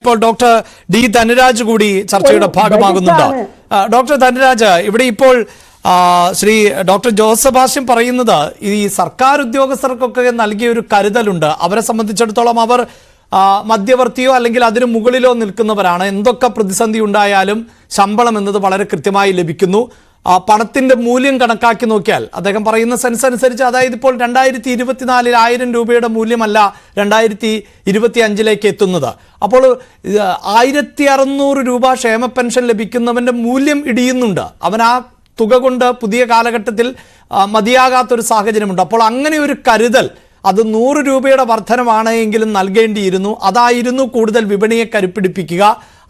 ഇപ്പോൾ doctor D Dhanraj കൂടി ചർച്ചയുടെ ഭാഗമാകുന്നുണ്ട്. ഡോക്ടർ ധനരാജ്, ഇവിടെ ഇപ്പോൾ ശ്രീ ഡോക്ടർ ജോസഫ് ആശം പറയുന്നത് ഈ സർക്കാർ ഉദ്യോഗസ്ഥർക്കൊക്കെ നൽകിയ ഒരു കരുതലുണ്ട്. അവരെ സംബന്ധിച്ചിടത്തോളം അവർ മധ്യവർത്തിയോ അല്ലെങ്കിൽ അതിനു മുകളിലോ നിൽക്കുന്നവരാണ്. എന്തൊക്കെ പ്രതിസന്ധി ഉണ്ടായാലും ശമ്പളം എന്നത് വളരെ കൃത്യമായി ലഭിക്കുന്നു. പണത്തിന്റെ മൂല്യം കണക്കാക്കി നോക്കിയാൽ അദ്ദേഹം പറയുന്ന സെൻസ് അനുസരിച്ച്, അതായത് ഇപ്പോൾ 2024 1000 രൂപയുടെ മൂല്യമല്ല 2025 എത്തുന്നത്. അപ്പോൾ 1600 രൂപ ക്ഷേമ പെൻഷൻ ലഭിക്കുന്നവന്റെ മൂല്യം ഇടിയുന്നുണ്ട്. അവൻ ആ തുക കൊണ്ട് പുതിയ കാലഘട്ടത്തിൽ മതിയാകാത്തൊരു സാഹചര്യമുണ്ട്. അപ്പോൾ അങ്ങനെ ഒരു കരുതൽ, അത് 100 രൂപയുടെ വർധനമാണ് എങ്കിലും നൽകേണ്ടിയിരുന്നു. അതായിരുന്നു കൂടുതൽ വിപണിയെ കരുപ്പിടിപ്പിക്കുക,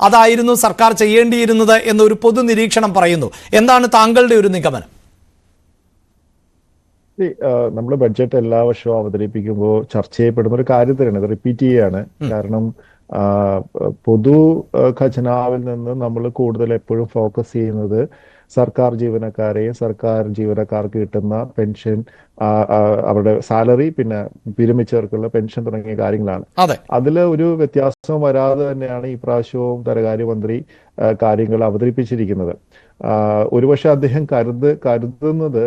അതായിരുന്നു സർക്കാർ ചെയ്യേണ്ടിയിരുന്നത് എന്നൊരു പൊതു നിരീക്ഷണം പറയുന്നു. എന്താണ് താങ്കളുടെ ഒരു നിഗമനം? നമ്മൾ ബഡ്ജറ്റ് എല്ലാ വർഷവും അവതരിപ്പിക്കുമ്പോൾ ചർച്ച ചെയ്യപ്പെടുന്ന ഒരു കാര്യം തന്നെയാണ്, ഇത് റിപ്പീറ്റ് ചെയ്യുകയാണ്. കാരണം പൊതു ഖജനാവിൽ നിന്ന് നമ്മൾ കൂടുതൽ എപ്പോഴും ഫോക്കസ് ചെയ്യുന്നത് സർക്കാർ ജീവനക്കാരെയും സർക്കാർ ജീവനക്കാർക്ക് കിട്ടുന്ന പെൻഷൻ, അവരുടെ സാലറി, പിന്നെ വിരമിച്ചവർക്കുള്ള പെൻഷൻ തുടങ്ങിയ കാര്യങ്ങളാണ്. അതിൽ ഒരു വ്യത്യാസവും വരാതെ തന്നെയാണ് ഈ പ്രാവശ്യവും ധനകാര്യമന്ത്രി കാര്യങ്ങൾ അവതരിപ്പിച്ചിരിക്കുന്നത്. ഒരുപക്ഷെ അദ്ദേഹം കരുതുന്നത്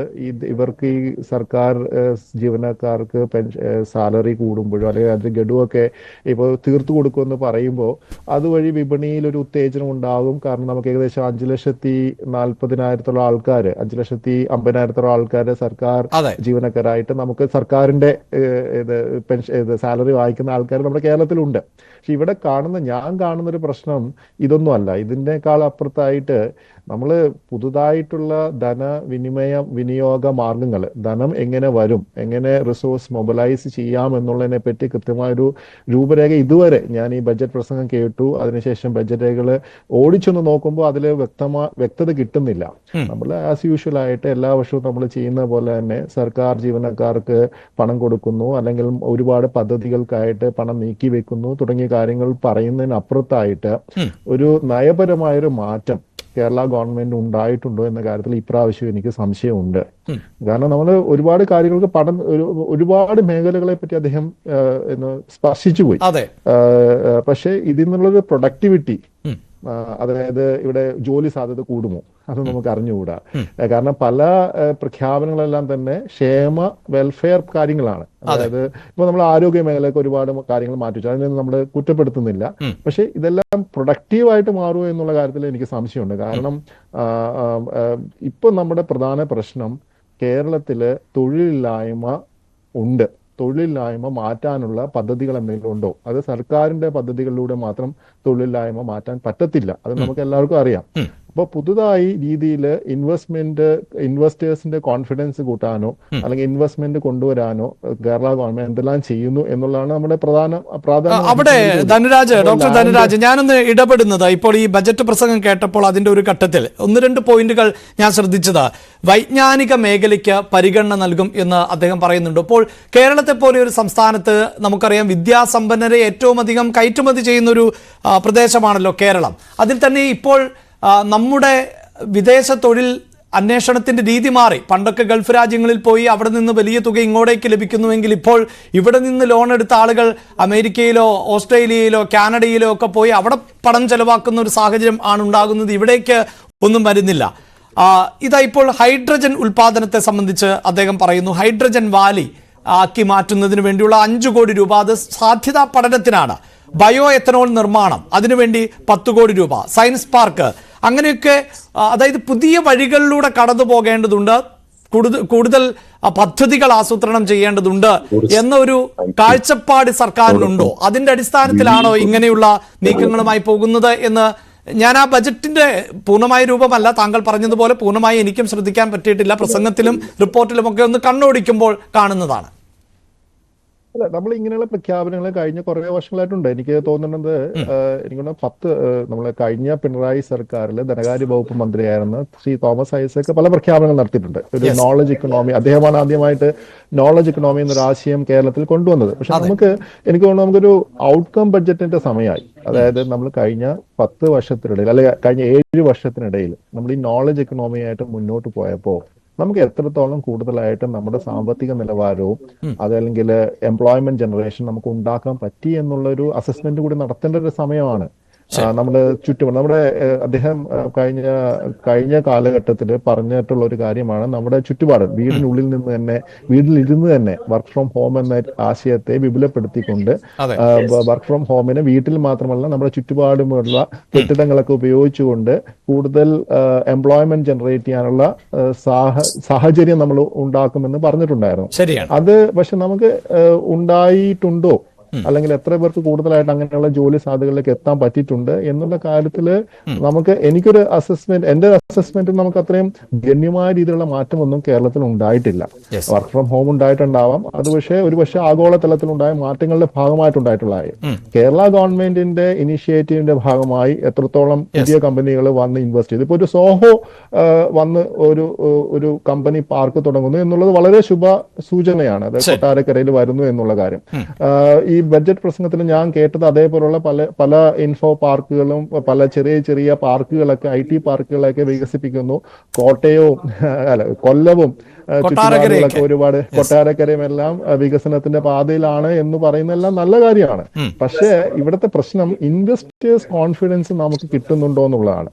ഇവർക്ക് ഈ സർക്കാർ ജീവനക്കാർക്ക് സാലറി കൂടുമ്പോഴോ അല്ലെങ്കിൽ അതിന് ഗഡുവൊക്കെ ഇപ്പോൾ തീർത്തു കൊടുക്കുമെന്ന് പറയുമ്പോൾ അതുവഴി വിപണിയിൽ ഒരു ഉത്തേജനം ഉണ്ടാകും. കാരണം നമുക്ക് ഏകദേശം 5,40,000 ആൾക്കാർ, 5,50,000 ആൾക്കാർ സർക്കാർ ജീവനക്കാരായിട്ട് നമുക്ക് സർക്കാരിന്റെ സാലറി വാങ്ങിക്കുന്ന ആൾക്കാർ നമ്മുടെ കേരളത്തിലുണ്ട്. പക്ഷെ ഇവിടെ ഞാൻ കാണുന്ന ഒരു പ്രശ്നം ഇതൊന്നും അല്ല. ഇതിനേക്കാൾ അപ്പുറത്തായിട്ട് നമ്മൾ പുതുതായിട്ടുള്ള വിനിയോഗ മാർഗങ്ങൾ, ധനം എങ്ങനെ വരും, എങ്ങനെ റിസോഴ്സ് മൊബിലൈസ് ചെയ്യാം എന്നുള്ളതിനെ പറ്റി കൃത്യമായൊരു രൂപരേഖ ഇതുവരെ ഞാൻ ഈ ബഡ്ജറ്റ് പ്രസംഗം കേട്ടു, അതിനുശേഷം ബഡ്ജറ്റ് രേഖകൾ ഓടിച്ചൊന്ന് നോക്കുമ്പോൾ അതിൽ വ്യക്തത കിട്ടുന്നില്ല. നമ്മൾ ആസ് യൂഷ്വൽ ആയിട്ട് എല്ലാ വർഷവും നമ്മൾ ചെയ്യുന്ന പോലെ തന്നെ സർക്കാർ ജീവനക്കാർക്ക് പണം കൊടുക്കുന്നു, അല്ലെങ്കിൽ ഒരുപാട് പദ്ധതികൾക്കായിട്ട് പണം നീക്കി വെക്കുന്നു തുടങ്ങിയ കാര്യങ്ങൾ പറയുന്നതിനപ്പുറത്തായിട്ട് ഒരു നയപരമായൊരു മാറ്റം കേരള ഗവൺമെന്റ് ഉണ്ടായിട്ടുണ്ടോ എന്ന കാര്യത്തിൽ ഇപ്രാവശ്യം എനിക്ക് സംശയമുണ്ട്. കാരണം നമ്മൾ ഒരുപാട് കാര്യങ്ങൾക്ക് ഒരുപാട് മേഖലകളെ പറ്റി അദ്ദേഹം സ്പർശിച്ചു പോയി. പക്ഷെ ഇതിൽ നിന്നുള്ളൊരു പ്രൊഡക്ടിവിറ്റി, അതായത് ഇവിടെ ജോലി സാധ്യത കൂടുമോ, അത് നമുക്ക് അറിഞ്ഞുകൂടാ. കാരണം പല പ്രഖ്യാപനങ്ങളെല്ലാം തന്നെ ക്ഷേമ വെൽഫെയർ കാര്യങ്ങളാണ്. അതായത് ഇപ്പൊ നമ്മൾ ആരോഗ്യ മേഖലയ്ക്ക് ഒരുപാട് കാര്യങ്ങൾ മാറ്റിച്ചു, അതിനൊന്നും നമ്മൾ കുറ്റപ്പെടുത്തുന്നില്ല. പക്ഷെ ഇതെല്ലാം പ്രൊഡക്റ്റീവായിട്ട് മാറുമോ എന്നുള്ള കാര്യത്തിൽ എനിക്ക് സംശയമുണ്ട്. കാരണം ഇപ്പൊ നമ്മുടെ പ്രധാന പ്രശ്നം കേരളത്തില് തൊഴിലില്ലായ്മ ഉണ്ട്. തൊഴിലില്ലായ്മ മാറ്റാനുള്ള പദ്ധതികൾ എന്തെങ്കിലും ഉണ്ടോ? അത് സർക്കാരിന്റെ പദ്ധതികളിലൂടെ മാത്രം തൊഴിലില്ലായ്മ മാറ്റാൻ പറ്റത്തില്ല, അത് നമുക്ക് എല്ലാവർക്കും അറിയാം. അപ്പോൾ പുതുതായി രീതിയിൽ ഇൻവെസ്റ്റേഴ്സിന്റെ കോൺഫിഡൻസ് കൂട്ടാനോ അല്ലെങ്കിൽ ഇൻവെസ്റ്റ്മെന്റ് കൊണ്ടുവരാനോ കേരള ഗവൺമെന്റ് എന്തെല്ലാം ചെയ്യുന്നു എന്നുള്ളതാണ് നമ്മുടെ പ്രാധാന്യം. അവിടെ ഡോക്ടർ ധനരാജ്, ഞാനൊന്ന് ഇടപെടുന്നത്, ഇപ്പോൾ ഈ ബജറ്റ് പ്രസംഗം കേട്ടപ്പോൾ അതിന്റെ ഒരു ഘട്ടത്തിൽ 1-2 പോയിന്റുകൾ ഞാൻ ശ്രദ്ധിച്ചത്, വൈജ്ഞാനിക മേഖലയ്ക്ക് പരിഗണന നൽകും എന്ന് അദ്ദേഹം പറയുന്നുണ്ട്. അപ്പോൾ കേരളത്തെ പോലെ ഒരു സംസ്ഥാനത്ത് നമുക്കറിയാം വിദ്യാസമ്പന്നരെ ഏറ്റവും അധികം കയറ്റുമതി ചെയ്യുന്നൊരു പ്രദേശമാണല്ലോ കേരളം. അതിൽ തന്നെ ഇപ്പോൾ നമ്മുടെ വിദേശ തൊഴിൽ അന്വേഷണത്തിന്റെ രീതി മാറി. പണ്ടൊക്കെ ഗൾഫ് രാജ്യങ്ങളിൽ പോയി അവിടെ നിന്ന് വലിയ തുക ഇങ്ങോട്ടേക്ക് ലഭിക്കുന്നുവെങ്കിൽ ഇപ്പോൾ ഇവിടെ നിന്ന് ലോൺ എടുത്ത ആളുകൾ അമേരിക്കയിലോ ഓസ്ട്രേലിയയിലോ കാനഡയിലോ ഒക്കെ പോയി അവിടെ പണം ചെലവാക്കുന്ന ഒരു സാഹചര്യം ആണ് ഉണ്ടാകുന്നത്. ഇവിടേക്ക് ഒന്നും വരുന്നില്ല. ഇതാ ഇപ്പോൾ ഹൈഡ്രജൻ ഉൽപാദനത്തെ സംബന്ധിച്ച് അദ്ദേഹം പറയുന്നു, ഹൈഡ്രജൻ വാലി ആക്കി മാറ്റുന്നതിന് വേണ്ടിയുള്ള 5 കോടി രൂപ അത് സാധ്യതാ പഠനത്തിനാണ്. ബയോ എത്തനോൾ നിർമ്മാണം, അതിനുവേണ്ടി 10 കോടി രൂപ. സയൻസ് പാർക്ക്, അങ്ങനെയൊക്കെ, അതായത് പുതിയ വഴികളിലൂടെ കടന്നു പോകേണ്ടതുണ്ട്, കൂടുതൽ പദ്ധതികൾ ആസൂത്രണം ചെയ്യേണ്ടതുണ്ട് എന്നൊരു കാഴ്ചപ്പാട് സർക്കാരിനുണ്ടോ? അതിന്റെ അടിസ്ഥാനത്തിലാണോ ഇങ്ങനെയുള്ള നീക്കങ്ങളുമായി പോകുന്നത് എന്ന് ഞാൻ ആ ബജറ്റിന്റെ പൂർണ്ണമായ രൂപമല്ല, താങ്കൾ പറഞ്ഞതുപോലെ പൂർണ്ണമായി എനിക്കും ശ്രദ്ധിക്കാൻ പറ്റിയിട്ടില്ല, പ്രസംഗത്തിലും റിപ്പോർട്ടിലും ഒക്കെ ഒന്ന് കണ്ണോടിക്കുമ്പോൾ കാണുന്നതാണ്. അല്ല, നമ്മൾ ഇങ്ങനെയുള്ള പ്രഖ്യാപനങ്ങൾ കഴിഞ്ഞ കുറെ വർഷങ്ങളായിട്ടുണ്ട്. എനിക്ക് തോന്നുന്നത് നമ്മളെ കഴിഞ്ഞ പിണറായി സർക്കാരിൽ ധനകാര്യ വകുപ്പ് മന്ത്രിയായിരുന്ന ശ്രീ തോമസ് ഐസക് പല പ്രഖ്യാപനങ്ങൾ നടത്തിയിട്ടുണ്ട്. ഒരു നോളജ് ഇക്കണോമി, അദ്ദേഹമാണ് ആദ്യമായിട്ട് നോളജ് ഇക്കണോമി എന്നൊരു ആശയം കേരളത്തിൽ കൊണ്ടുവന്നത്. പക്ഷെ എനിക്ക് തോന്നുന്നു നമുക്കൊരു ഔട്ട്കം ബഡ്ജറ്റിന്റെ സമയമായി. അതായത് നമ്മൾ കഴിഞ്ഞ 10 വർഷത്തിനിടയിൽ അല്ലെങ്കിൽ കഴിഞ്ഞ 7 വർഷത്തിനിടയിൽ നമ്മൾ ഈ നോളജ് ഇക്കണോമിയായിട്ട് മുന്നോട്ട് പോയപ്പോൾ നമുക്ക് എത്രത്തോളം കൂടുതലായിട്ട് നമ്മുടെ സാമ്പത്തിക നിലവാരവും അതല്ലെങ്കിൽ എംപ്ലോയ്മെന്റ് ജനറേഷൻ നമുക്ക് ഉണ്ടാക്കാൻ പറ്റി എന്നുള്ള ഒരു അസസ്മെന്റ് കൂടി നടത്തേണ്ട ഒരു സമയമാണ്. നമ്മുടെ ചുറ്റും നമ്മുടെ അദ്ദേഹം കഴിഞ്ഞ കാലഘട്ടത്തിൽ പറഞ്ഞിട്ടുള്ള ഒരു കാര്യമാണ് നമ്മുടെ ചുറ്റുപാട് വീടിനുള്ളിൽ നിന്ന് തന്നെ വീട്ടിലിരുന്ന് തന്നെ വർക്ക് ഫ്രം ഹോം എന്ന ആശയത്തെ വിപുലപ്പെടുത്തിക്കൊണ്ട് വർക്ക് ഫ്രം ഹോമിന് വീട്ടിൽ മാത്രമല്ല നമ്മുടെ ചുറ്റുപാടുമുള്ള കെട്ടിടങ്ങളൊക്കെ ഉപയോഗിച്ചുകൊണ്ട് കൂടുതൽ എംപ്ലോയ്മെന്റ് ജനറേറ്റ് ചെയ്യാനുള്ള സാഹചര്യം നമ്മൾ ഉണ്ടാക്കുമെന്ന് പറഞ്ഞിട്ടുണ്ടായിരുന്നു. അത് പക്ഷെ നമുക്ക് ഉണ്ടായിട്ടുണ്ടോ, അല്ലെങ്കിൽ എത്ര പേർക്ക് കൂടുതലായിട്ട് അങ്ങനെയുള്ള ജോലി സാധ്യതകളിലേക്ക് എത്താൻ പറ്റിയിട്ടുണ്ട് എന്നുള്ള കാര്യത്തിൽ നമുക്ക് എന്റെ അസസ്മെന്റിൽ നമുക്ക് അത്രയും ഗണ്യമായ രീതിയിലുള്ള മാറ്റമൊന്നും കേരളത്തിൽ ഉണ്ടായിട്ടില്ല. വർക്ക് ഫ്രം ഹോം ഉണ്ടായിട്ടുണ്ടാവാം, അത് പക്ഷേ ആഗോളതലത്തിൽ ഉണ്ടായ മാറ്റങ്ങളുടെ ഭാഗമായിട്ടുണ്ടായിട്ടുള്ളതായി കേരള ഗവൺമെന്റിന്റെ ഇനിഷ്യേറ്റീവിന്റെ ഭാഗമായി എത്രത്തോളം പുതിയ കമ്പനികൾ വന്ന് ഇൻവെസ്റ്റ് ചെയ്തു. ഇപ്പൊ ഒരു സോഹോ വന്ന് ഒരു കമ്പനി പാർക്ക് തുടങ്ങുന്നു എന്നുള്ളത് വളരെ ശുഭ സൂചനയാണ്. അത് കൊട്ടാരക്കരയിൽ വരുന്നു എന്നുള്ള കാര്യം. ഈ ബഡ്ജറ്റ് പ്രസംഗത്തിൽ ഞാൻ കേട്ടത് അതേപോലുള്ള പല ഇൻഫോ പാർക്കുകളും പല ചെറിയ പാർക്കുകളൊക്കെ IT പാർക്കുകളൊക്കെ വികസിപ്പിക്കുന്നു. കൊല്ലവും ചുറ്റുപാടുകളൊക്കെ ഒരുപാട് കൊട്ടാരക്കരയും എല്ലാം വികസനത്തിന്റെ പാതയിലാണ് എന്ന് പറയുന്നതെല്ലാം നല്ല കാര്യമാണ്. പക്ഷേ ഇവിടുത്തെ പ്രശ്നം ഇൻവെസ്റ്റേഴ്സ് കോൺഫിഡൻസ് നമുക്ക് കിട്ടുന്നുണ്ടോ എന്നുള്ളതാണ്.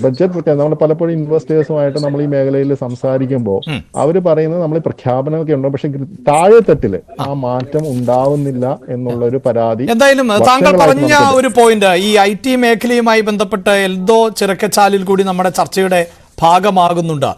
ബഡ്ജറ്റ് നമ്മൾ പലപ്പോഴും ഇൻവെസ്റ്റേഴ്സുമായിട്ട് നമ്മൾ ഈ മേഖലയിൽ സംസാരിക്കുമ്പോൾ അവർ പറയുന്നത് നമ്മൾ പ്രഖ്യാപനമൊക്കെ ഉണ്ടോ, പക്ഷെ താഴെത്തട്ടില് ആ മാറ്റം ഉണ്ടാവുന്നില്ല എന്നുള്ള ഒരു പരാതി. എന്തായാലും താങ്കൾ പറഞ്ഞ ഒരു പോയിന്റ് ഈ IT മേഖലയുമായി ബന്ധപ്പെട്ട് എൽദോ ചിറക്കച്ചാലിൽ കൂടി നമ്മുടെ ചർച്ചയുടെ ഭാഗമാകുന്നുണ്ട്.